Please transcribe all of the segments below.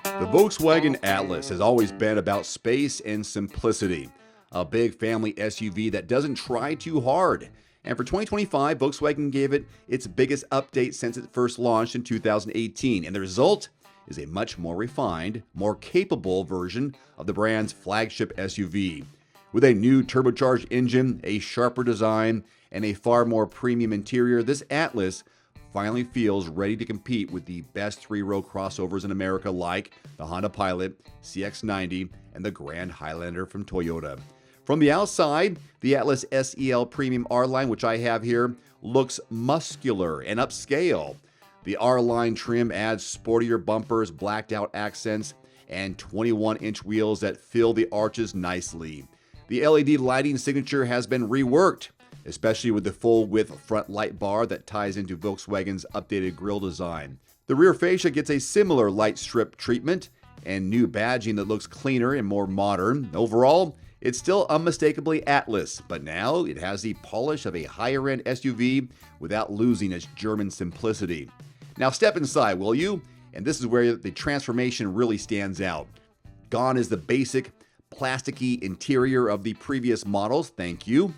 The Volkswagen Atlas has always been about space and simplicity. A big family SUV that doesn't try too hard. And for 2025, Volkswagen gave it its biggest update since it first launched in 2018. And the result is a much more refined, more capable version of the brand's flagship SUV. With a new turbocharged engine, a sharper design, and a far more premium interior, this Atlas finally feels ready to compete with the best three-row crossovers in America like the Honda Pilot, CX-90, and the Grand Highlander from Toyota. From the outside, the Atlas SEL Premium R-Line, which I have here, looks muscular and upscale. The R-Line trim adds sportier bumpers, blacked-out accents, and 21-inch wheels that fill the arches nicely. The LED lighting signature has been reworked, especially with the full-width front light bar that ties into Volkswagen's updated grille design. The rear fascia gets a similar light strip treatment and new badging that looks cleaner and more modern. Overall, it's still unmistakably Atlas, but now it has the polish of a higher-end SUV without losing its German simplicity. Now step inside, will you? And this is where the transformation really stands out. Gone is the basic, plasticky interior of the previous models, thank you.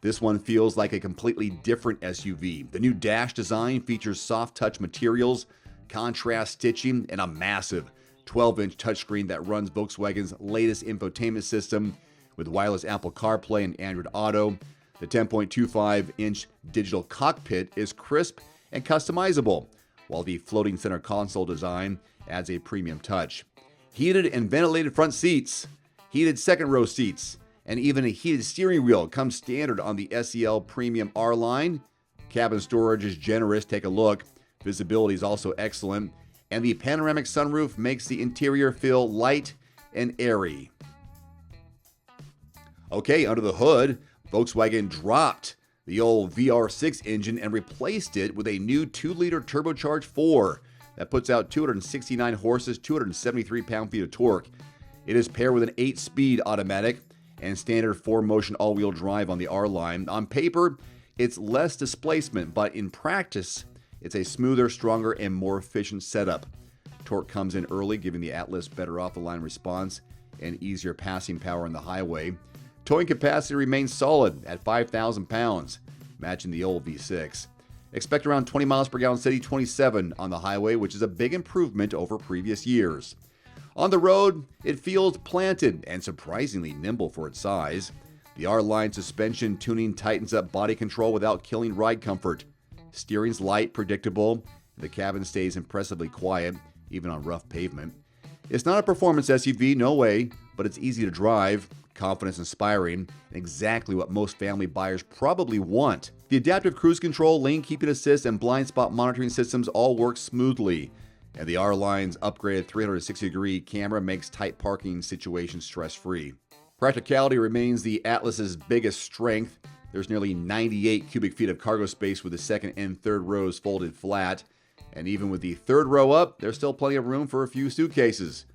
This one feels like a completely different SUV. The new dash design features soft touch materials, contrast stitching, and a massive 12-inch touchscreen that runs Volkswagen's latest infotainment system with wireless Apple CarPlay and Android Auto. The 10.25-inch digital cockpit is crisp and customizable, while the floating center console design adds a premium touch. Heated and ventilated front seats, heated second-row seats, and even a heated steering wheel comes standard on the SEL Premium R-Line. Cabin storage is generous, take a look. Visibility is also excellent, and the panoramic sunroof makes the interior feel light and airy. Okay, under the hood, Volkswagen dropped the old VR6 engine and replaced it with a new 2-liter turbocharged 4 that puts out 269 horses, 273 pound-feet of torque. It is paired with an 8-speed automatic and standard 4-motion all-wheel drive on the R-Line. On paper, it's less displacement, but in practice, it's a smoother, stronger, and more efficient setup. Torque comes in early, giving the Atlas better off-the-line response and easier passing power on the highway. Towing capacity remains solid at 5,000 pounds, matching the old V6. Expect around 20 miles per gallon city, 27 on the highway, which is a big improvement over previous years. On the road, it feels planted and surprisingly nimble for its size. The R-Line suspension tuning tightens up body control without killing ride comfort. Steering's light, predictable. The cabin stays impressively quiet, even on rough pavement. It's not a performance SUV, no way, but it's easy to drive, confidence-inspiring, and exactly what most family buyers probably want. The adaptive cruise control, lane keeping assist, and blind spot monitoring systems all work smoothly. And the R-Line's upgraded 360-degree camera makes tight parking situations stress-free. Practicality remains the Atlas's biggest strength. There's nearly 98 cubic feet of cargo space with the second and third rows folded flat. And even with the third row up, there's still plenty of room for a few suitcases.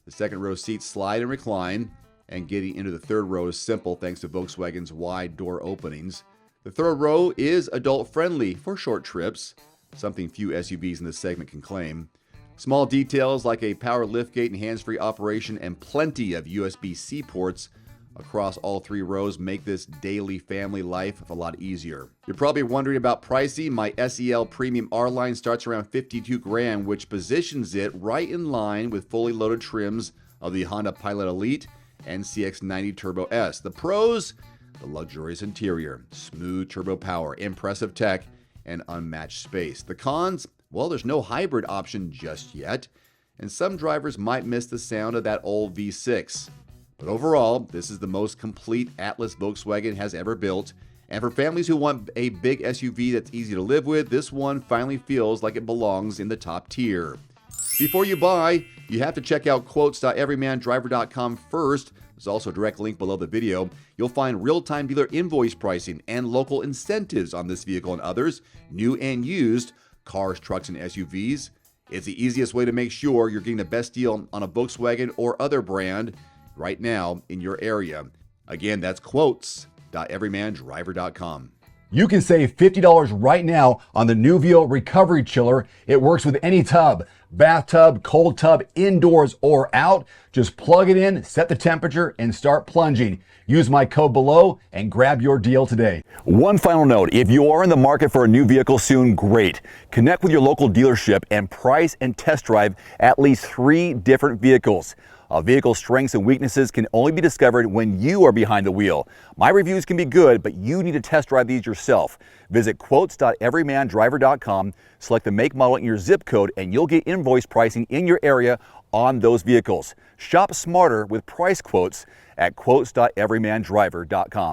The second row seats slide and recline, and getting into the third row is simple thanks to Volkswagen's wide door openings. The third row is adult-friendly for short trips, something few SUVs in this segment can claim. Small details like a power liftgate and hands-free operation and plenty of USB-C ports across all 3 rows make this daily family life a lot easier. You're probably wondering about pricing. My SEL Premium R-Line starts around $52,000, which positions it right in line with fully loaded trims of the Honda Pilot Elite and CX-90 Turbo S. The pros, the luxurious interior, smooth turbo power, impressive tech, and unmatched space. The cons, well, there's no hybrid option just yet, and some drivers might miss the sound of that old V6. But overall, this is the most complete Atlas Volkswagen has ever built, and for families who want a big SUV that's easy to live with, this one finally feels like it belongs in the top tier. Before you buy, you have to check out quotes.everymandriver.com first. There's also a direct link below the video. You'll find real-time dealer invoice pricing and local incentives on this vehicle and others, new and used, cars, trucks, and SUVs. It's the easiest way to make sure you're getting the best deal on a Volkswagen or other brand right now in your area. Again, that's quotes.everymandriver.com. You can save $50 right now on the Nuvio Recovery Chiller. It works with any tub, bathtub, cold tub, indoors or out. Just plug it in, set the temperature, and start plunging. Use my code below and grab your deal today. One final note, if you are in the market for a new vehicle soon, great. Connect with your local dealership and price and test drive at least 3 different vehicles. A vehicle's strengths and weaknesses can only be discovered when you are behind the wheel. My reviews can be good, but you need to test drive these yourself. Visit quotes.everymandriver.com, select the make, model, and your zip code, and you'll get invoice pricing in your area on those vehicles. Shop smarter with price quotes at quotes.everymandriver.com.